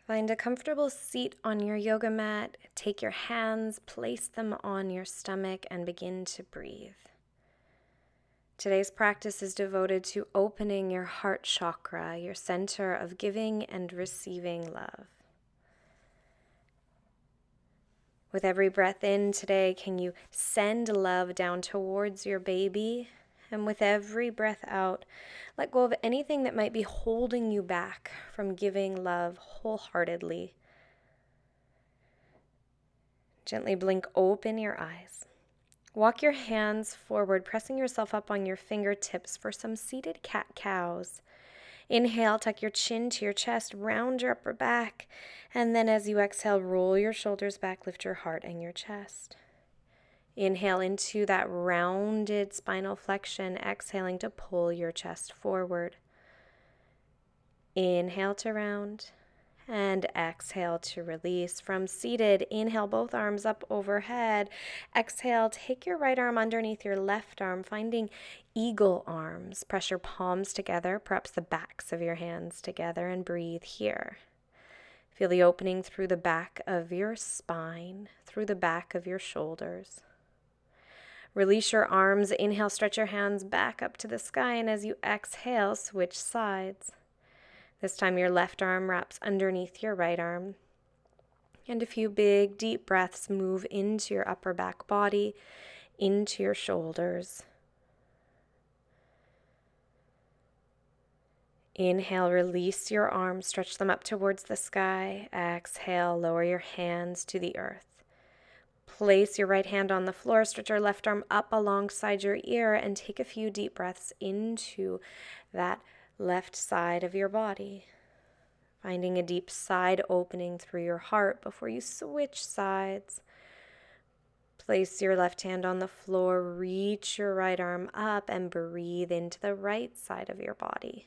Find a comfortable seat on your yoga mat. Take your hands, place them on your stomach, and begin to breathe. Today's practice is devoted to opening your heart chakra, your center of giving and receiving love. With every breath in today, can you send love down towards your baby? And with every breath out, let go of anything that might be holding you back from giving love wholeheartedly. Gently blink open your eyes. Walk your hands forward, pressing yourself up on your fingertips for some seated cat-cows. Inhale, tuck your chin to your chest, round your upper back, and then as you exhale, roll your shoulders back, lift your heart and your chest. Inhale into that rounded spinal flexion, exhaling to pull your chest forward. Inhale to round. And exhale to release. From seated, inhale both arms up overhead. Exhale, take your right arm underneath your left arm, finding eagle arms. Press your palms together, perhaps the backs of your hands together, and breathe here. Feel the opening through the back of your spine, through the back of your shoulders. Release your arms. Inhale, stretch your hands back up to the sky, and as you exhale, switch sides. This time your left arm wraps underneath your right arm. And a few big, deep breaths move into your upper back body, into your shoulders. Inhale, release your arms, stretch them up towards the sky. Exhale, lower your hands to the earth. Place your right hand on the floor, stretch your left arm up alongside your ear, and take a few deep breaths into that left side of your body, finding a deep side opening through your heart before you switch sides. Place your left hand on the floor, reach your right arm up, and breathe into the right side of your body.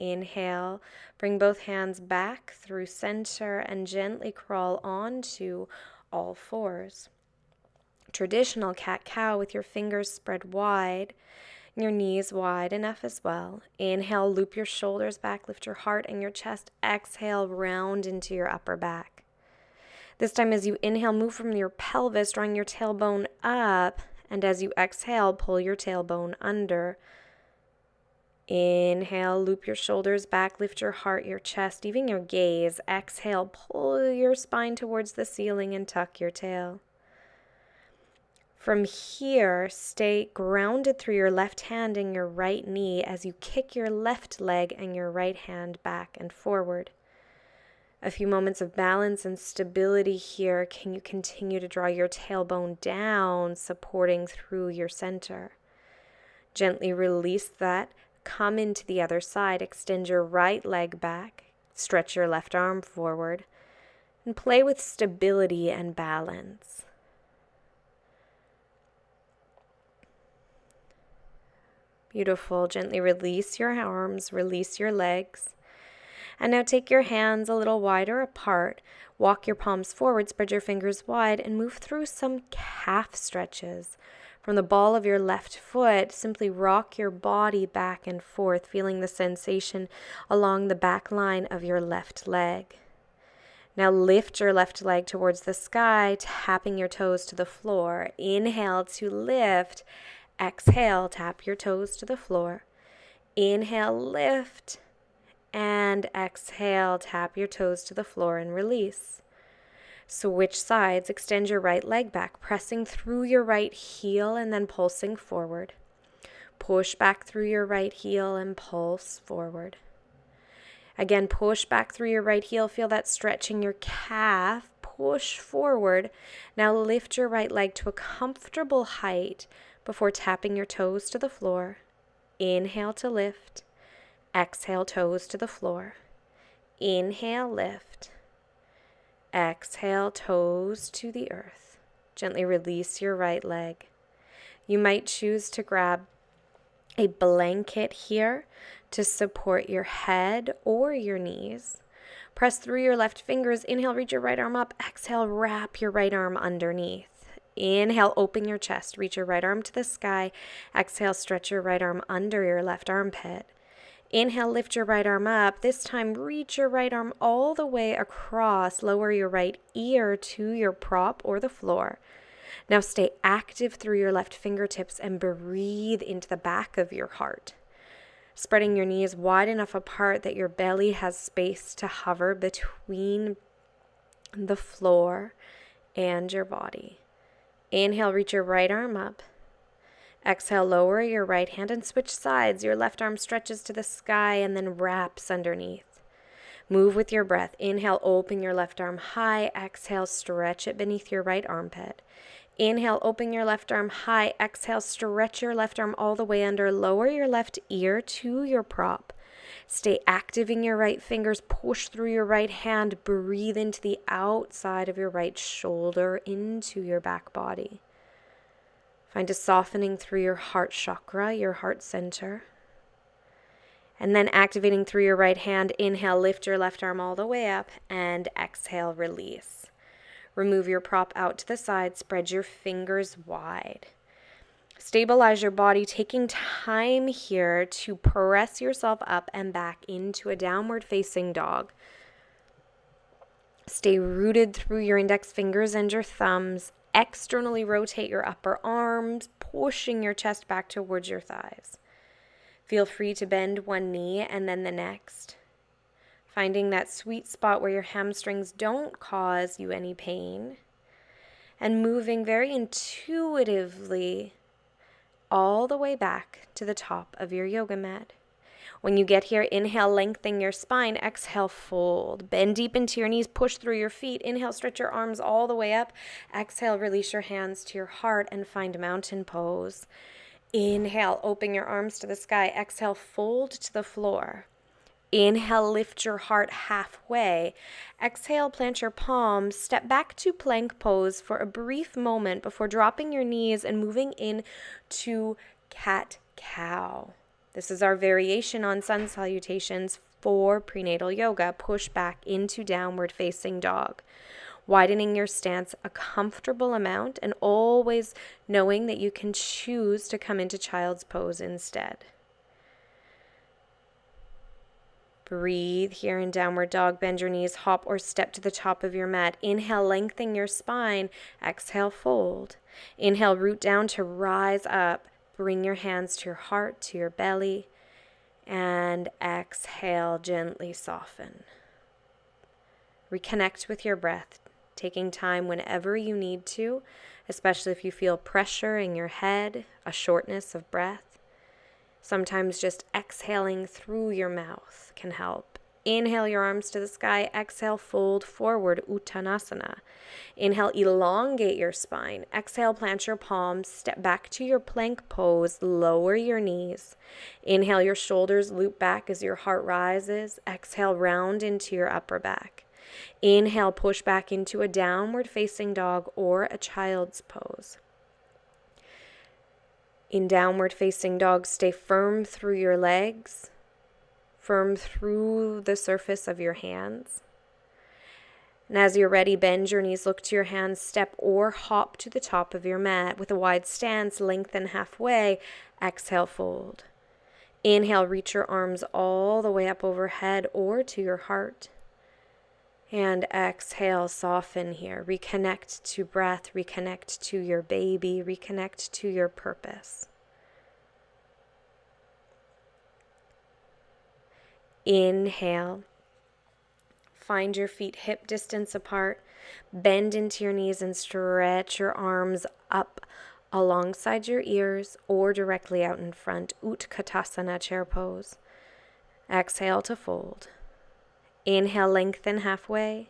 Inhale, bring both hands back through center and gently crawl onto all fours. Traditional cat-cow with your fingers spread wide, your knees wide enough as well. Inhale, loop your shoulders back, lift your heart and your chest. Exhale, round into your upper back. This time as you inhale, move from your pelvis, drawing your tailbone up, and as you exhale, pull your tailbone under. Inhale, loop your shoulders back, lift your heart, your chest, even your gaze. Exhale, pull your spine towards the ceiling and tuck your tail. From here, stay grounded through your left hand and your right knee as you kick your left leg and your right hand back and forward. A few moments of balance and stability here. Can you continue to draw your tailbone down, supporting through your center? Gently release that. Come into the other side. Extend your right leg back. Stretch your left arm forward. And play with stability and balance. Beautiful. Gently release your arms, release your legs. And now take your hands a little wider apart. Walk your palms forward, spread your fingers wide, and move through some calf stretches. From the ball of your left foot, simply rock your body back and forth, feeling the sensation along the back line of your left leg. Now lift your left leg towards the sky, tapping your toes to the floor. Inhale to lift. Exhale, tap your toes to the floor. Inhale, lift. And exhale, tap your toes to the floor and release. Switch sides, extend your right leg back, pressing through your right heel and then pulsing forward. Push back through your right heel and pulse forward. Again, push back through your right heel, feel that stretch in your calf, push forward. Now lift your right leg to a comfortable height before tapping your toes to the floor. Inhale to lift. Exhale, toes to the floor. Inhale, lift. Exhale, toes to the earth. Gently release your right leg. You might choose to grab a blanket here to support your head or your knees. Press through your left fingers. Inhale, reach your right arm up. Exhale, wrap your right arm underneath. Inhale, open your chest. Reach your right arm to the sky. Exhale, stretch your right arm under your left armpit. Inhale, lift your right arm up. This time, reach your right arm all the way across. Lower your right ear to your prop or the floor. Now stay active through your left fingertips and breathe into the back of your heart. Spreading your knees wide enough apart that your belly has space to hover between the floor and your body. Inhale, reach your right arm up. Exhale, lower your right hand and switch sides. Your left arm stretches to the sky and then wraps underneath. Move with your breath. Inhale, open your left arm high. Exhale, stretch it beneath your right armpit. Inhale, open your left arm high. Exhale, stretch your left arm all the way under. Lower your left ear to your prop. Stay active in your right fingers. Push through your right hand. Breathe into the outside of your right shoulder, into your back body. Find a softening through your heart chakra, your heart center. And then activating through your right hand. Inhale, lift your left arm all the way up. And exhale, release. Remove your prop out to the side. Spread your fingers wide. Stabilize your body, taking time here to press yourself up and back into a downward facing dog. Stay rooted through your index fingers and your thumbs. Externally rotate your upper arms, pushing your chest back towards your thighs. Feel free to bend one knee and then the next. Finding that sweet spot where your hamstrings don't cause you any pain. And moving very intuitively all the way back to the top of your yoga mat. When you get here, inhale, lengthen your spine. Exhale, fold. Bend deep into your knees, push through your feet. Inhale, stretch your arms all the way up. Exhale, release your hands to your heart and find mountain pose. Inhale, open your arms to the sky. Exhale, fold to the floor. Inhale, lift your heart halfway. Exhale, plant your palms. Step back to plank pose for a brief moment before dropping your knees and moving into cat-cow. This is our variation on sun salutations for prenatal yoga. Push back into downward facing dog. Widening your stance a comfortable amount and always knowing that you can choose to come into child's pose instead. Breathe here in downward dog. Bend your knees, hop or step to the top of your mat. Inhale, lengthen your spine. Exhale, fold. Inhale, root down to rise up. Bring your hands to your heart, to your belly. And exhale, gently soften. Reconnect with your breath, taking time whenever you need to, especially if you feel pressure in your head, a shortness of breath. Sometimes just exhaling through your mouth can help. Inhale your arms to the sky. Exhale, fold forward, Uttanasana. Inhale, elongate your spine. Exhale, plant your palms. Step back to your plank pose. Lower your knees. Inhale, your shoulders loop back as your heart rises. Exhale, round into your upper back. Inhale, push back into a downward facing dog or a child's pose. In downward facing dog, stay firm through your legs, firm through the surface of your hands. And as you're ready, bend your knees, look to your hands, step or hop to the top of your mat. With a wide stance, lengthen halfway, exhale, fold. Inhale, reach your arms all the way up overhead or to your heart. And exhale, soften here. Reconnect to breath, reconnect to your baby, reconnect to your purpose. Inhale. Find your feet hip distance apart. Bend into your knees and stretch your arms up alongside your ears or directly out in front. Utkatasana, chair pose. Exhale to fold. Inhale, lengthen halfway.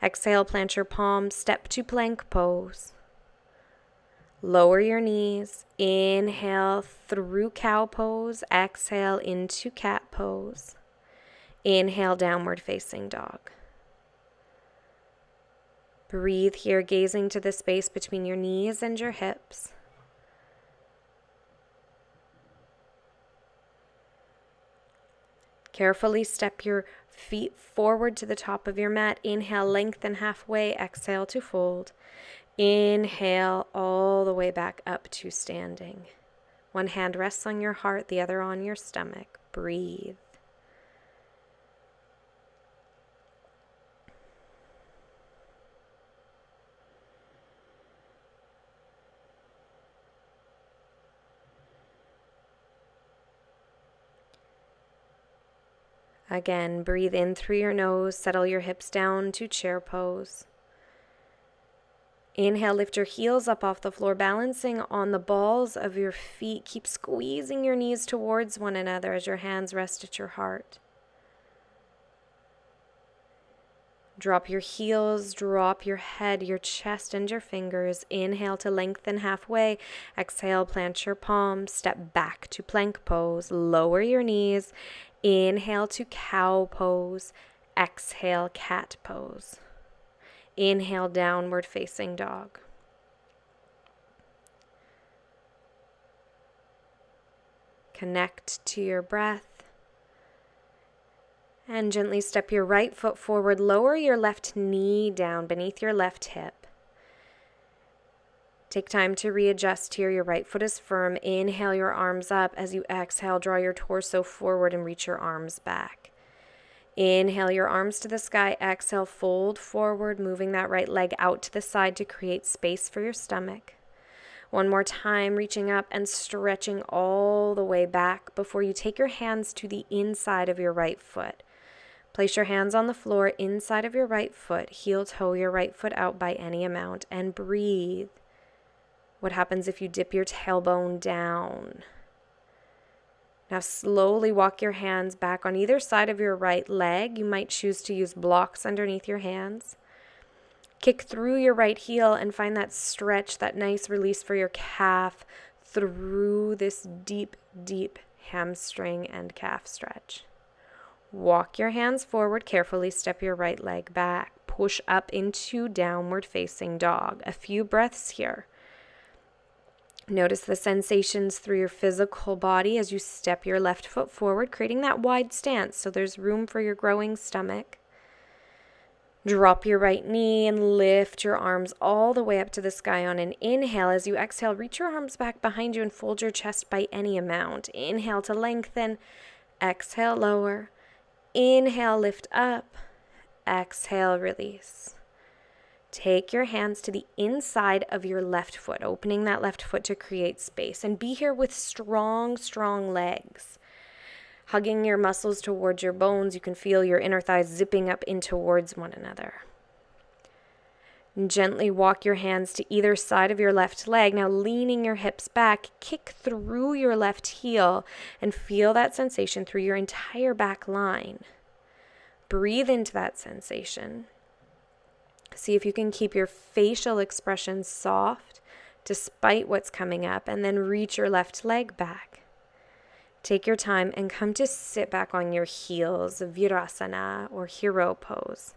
Exhale, plant your palms, step to plank pose. Lower your knees. Inhale through cow pose. Exhale into cat pose. Inhale, downward facing dog. Breathe here, gazing to the space between your knees and your hips. Carefully step your feet forward to the top of your mat. Inhale, lengthen halfway. Exhale to fold. Inhale all the way back up to standing. One hand rests on your heart, the other on your stomach. Breathe. Again, breathe in through your nose, settle your hips down to chair pose. Inhale, lift your heels up off the floor, balancing on the balls of your feet. Keep squeezing your knees towards one another as your hands rest at your heart. Drop your heels, drop your head, your chest, and your fingers. Inhale to lengthen halfway. Exhale, plant your palms. Step back to plank pose. Lower your knees. Inhale to cow pose. Exhale, cat pose. Inhale, downward facing dog. Connect to your breath. And gently step your right foot forward. Lower your left knee down beneath your left hip. Take time to readjust here. Your right foot is firm. Inhale your arms up. As you exhale, draw your torso forward and reach your arms back. Inhale your arms to the sky. Exhale, fold forward, moving that right leg out to the side to create space for your stomach. One more time, reaching up and stretching all the way back before you take your hands to the inside of your right foot. Place your hands on the floor inside of your right foot. Heel toe your right foot out by any amount and breathe. What happens if you dip your tailbone down? Now slowly walk your hands back on either side of your right leg. You might choose to use blocks underneath your hands. Kick through your right heel and find that stretch, that nice release for your calf through this deep, deep hamstring and calf stretch. Walk your hands forward, carefully step your right leg back. Push up into downward facing dog. A few breaths here. Notice the sensations through your physical body as you step your left foot forward, creating that wide stance so there's room for your growing stomach. Drop your right knee and lift your arms all the way up to the sky on an inhale. As you exhale, reach your arms back behind you and fold your chest by any amount. Inhale to lengthen. Exhale, lower. Inhale, lift up. Exhale, release. Take your hands to the inside of your left foot, opening that left foot to create space. And be here with strong, strong legs. Hugging your muscles towards your bones, you can feel your inner thighs zipping up in towards one another. And gently walk your hands to either side of your left leg. Now leaning your hips back, kick through your left heel and feel that sensation through your entire back line. Breathe into that sensation. See if you can keep your facial expression soft despite what's coming up, and then reach your left leg back. Take your time and come to sit back on your heels, Virasana or hero pose.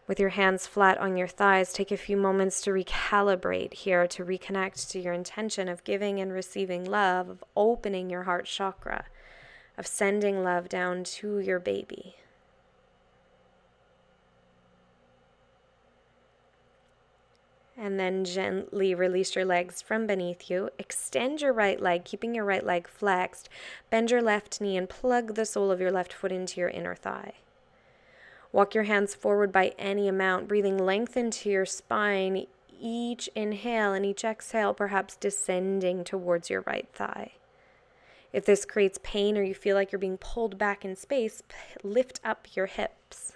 With your hands flat on your thighs, take a few moments to recalibrate here, to reconnect to your intention of giving and receiving love, of opening your heart chakra, of sending love down to your baby. And then gently release your legs from beneath you. Extend your right leg, keeping your right leg flexed. Bend your left knee and plug the sole of your left foot into your inner thigh. Walk your hands forward by any amount, breathing length into your spine. Each inhale and each exhale perhaps descending towards your right thigh. If this creates pain or you feel like you're being pulled back in space, lift up your hips.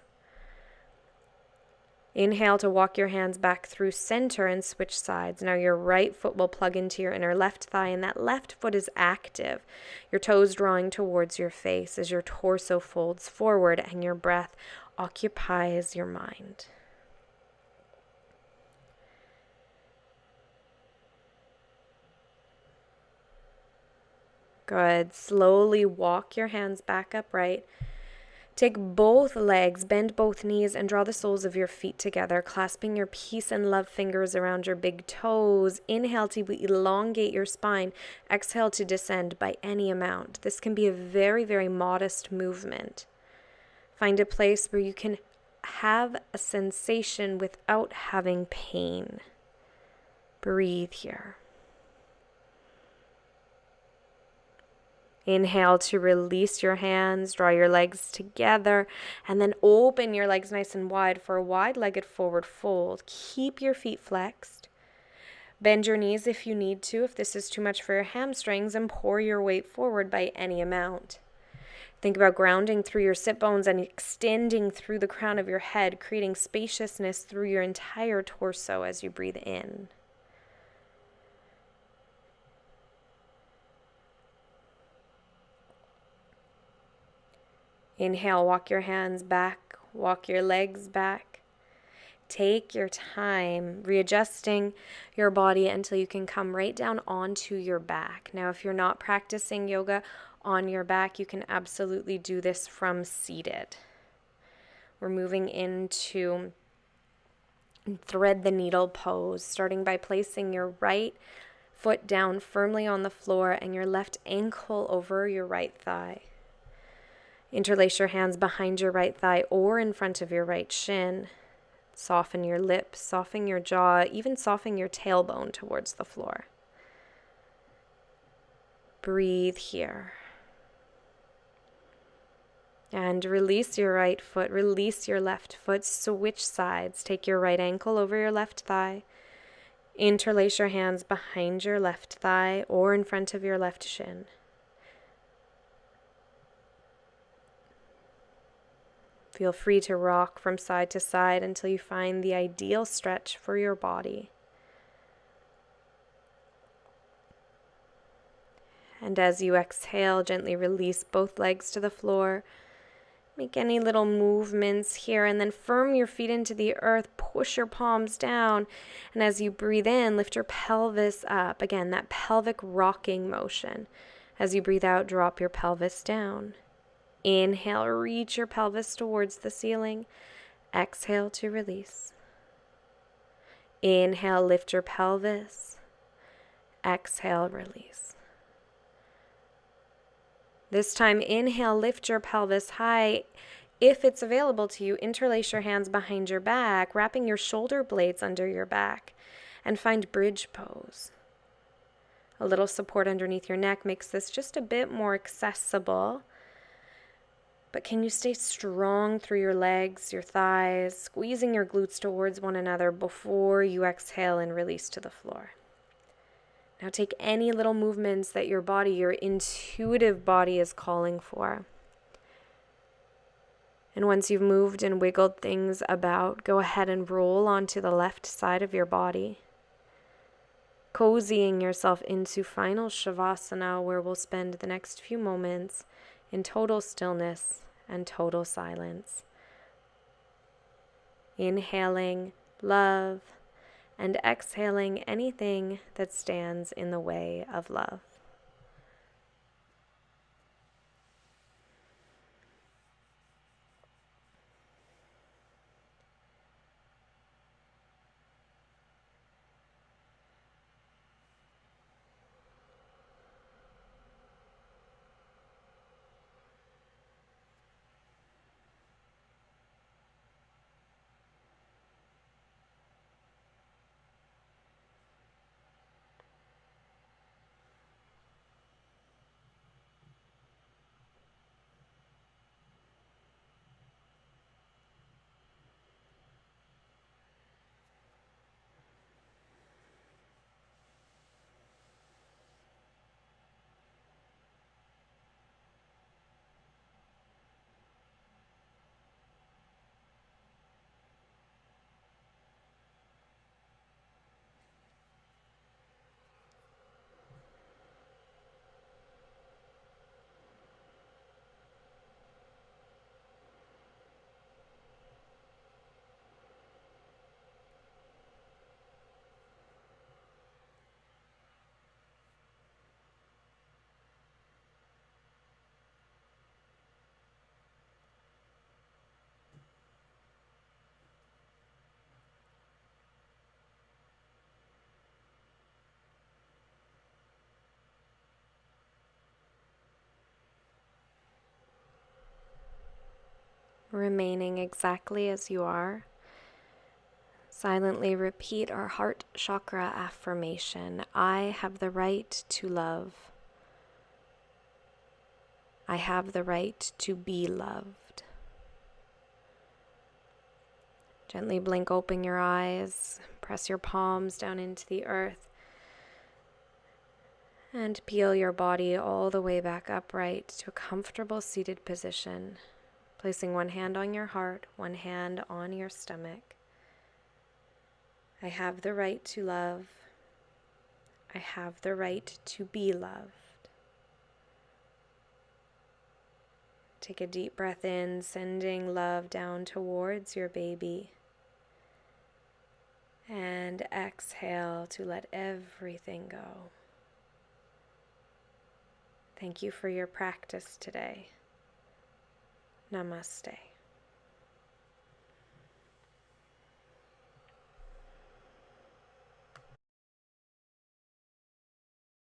Inhale to walk your hands back through center and switch sides. Now your right foot will plug into your inner left thigh, and that left foot is active. Your toes drawing towards your face as your torso folds forward and your breath occupies your mind. Good. Slowly walk your hands back upright. Take both legs, bend both knees, and draw the soles of your feet together, clasping your peace and love fingers around your big toes. Inhale to elongate your spine. Exhale to descend by any amount. This can be a very, very modest movement. Find a place where you can have a sensation without having pain. Breathe here. Inhale to release your hands, draw your legs together, and then open your legs nice and wide for a wide-legged forward fold. Keep your feet flexed. Bend your knees if you need to, if this is too much for your hamstrings, and pour your weight forward by any amount. Think about grounding through your sit bones and extending through the crown of your head, creating spaciousness through your entire torso as you breathe in. Inhale, walk your hands back, walk your legs back. Take your time readjusting your body until you can come right down onto your back. Now, if you're not practicing yoga on your back, you can absolutely do this from seated. We're moving into thread the needle pose, starting by placing your right foot down firmly on the floor and your left ankle over your right thigh. Interlace your hands behind your right thigh or in front of your right shin. Soften your lips, soften your jaw, even soften your tailbone towards the floor. Breathe here. And release your right foot, release your left foot, switch sides. Take your right ankle over your left thigh. Interlace your hands behind your left thigh or in front of your left shin. Feel free to rock from side to side until you find the ideal stretch for your body. And as you exhale, gently release both legs to the floor. Make any little movements here and then firm your feet into the earth, push your palms down. And as you breathe in, lift your pelvis up. Again, that pelvic rocking motion. As you breathe out, drop your pelvis down. Inhale, reach your pelvis towards the ceiling. Exhale to release. Inhale, lift your pelvis. Exhale, release. This time, inhale, lift your pelvis high. If it's available to you, interlace your hands behind your back, wrapping your shoulder blades under your back, and find bridge pose. A little support underneath your neck makes this just a bit more accessible. But can you stay strong through your legs, your thighs, squeezing your glutes towards one another before you exhale and release to the floor? Now take any little movements that your body, your intuitive body is calling for. And once you've moved and wiggled things about, go ahead and roll onto the left side of your body, cozying yourself into final Shavasana, where we'll spend the next few moments in total stillness and total silence. Inhaling love and exhaling anything that stands in the way of love. Remaining exactly as you are, silently repeat our heart chakra affirmation. I have the right to love. I have the right to be loved. Gently blink open your eyes, press your palms down into the earth, And peel your body all the way back upright to a comfortable seated position, placing one hand on your heart, one hand on your stomach. I have the right to love. I have the right to be loved. Take a deep breath in, sending love down towards your baby. And exhale to let everything go. Thank you for your practice today. Namaste.